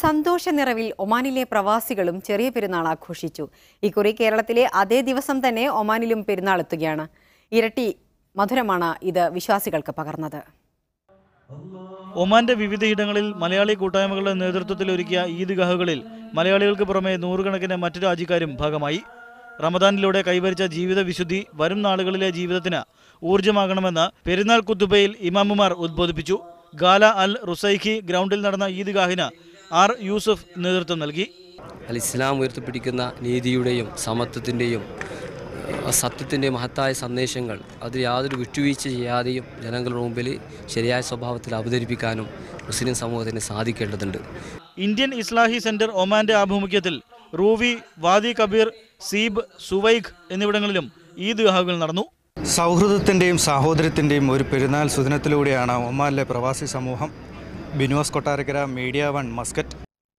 സന്തോഷ നിറവിൽ ഒമാനിലെ പ്രവാസികളും ചെറിയ പെരുന്നാൾ ആഘോഷിച്ചു. ഇക്കുറി കേരളത്തിലെ അതേ ദിവസം തന്നെ ഒമാനിലും പെരുന്നാൾ എത്തുകയാണ്. ഇരട്ടി മധുരമാണ് ഇത് വിശ്വാസികൾക്ക് പകർന്നത്. ഒമാന്റെ വിവിധയിടങ്ങളിൽ മലയാളി കൂട്ടായ്മകളുടെ നേതൃത്വത്തിൽ ഒരുക്കിയ ഈദ്ഗാഹുകളിൽ മലയാളികൾക്ക് പുറമെ നൂറുകണക്കിന് മറ്റു രാജ്യക്കാരും ഭാഗമായി. റമദാനിലൂടെ കൈവരിച്ച ജീവിത വിശുദ്ധി വരും നാളുകളിലെ ജീവിതത്തിന് ഊർജ്ജമാകണമെന്ന് പെരുന്നാൾ കുത്തുബയിൽ ഇമാമുമാർ ഉദ്ബോധിപ്പിച്ചു. ഗാല അൽ റുസൈഖി ഗ്രൗണ്ടിൽ നടന്ന ഈദ്ഗാഹിന് ആർ യൂസഫ് നേതൃത്വം നൽകി. ഇസ്ലാം ഉയർത്തിപ്പിടിക്കുന്ന നീതിയുടെയും സമത്വത്തിൻ്റെയും സത്യത്തിൻ്റെ മഹത്തായ സന്ദേശങ്ങൾ അതിൽ യാതൊരു വിട്ടുവീഴ്ച ചെയ്യാതെയും ജനങ്ങളുടെ മുമ്പിൽ ശരിയായ സ്വഭാവത്തിൽ അവതരിപ്പിക്കാനും മുസ്ലിം സമൂഹത്തിന് സാധിക്കേണ്ടതുണ്ട്. ഇന്ത്യൻ ഇസ്ലാഹി സെന്റർ ഒമാന്റെ ആഭിമുഖ്യത്തിൽ റൂവി, വാദി കബീർ, സീബ്, സുവൈഖ് എന്നിവിടങ്ങളിലും ഈദ്ഗാഹുകൾ നടന്നു. സൗഹൃദത്തിൻ്റെയും സാഹോദര്യത്തിൻ്റെയും ഒരു പെരുന്നാൾ സുദിനത്തിലൂടെയാണ് ഒമാനിലെ പ്രവാസി സമൂഹം. Bino's Kottarakkara, media 1, Muscat.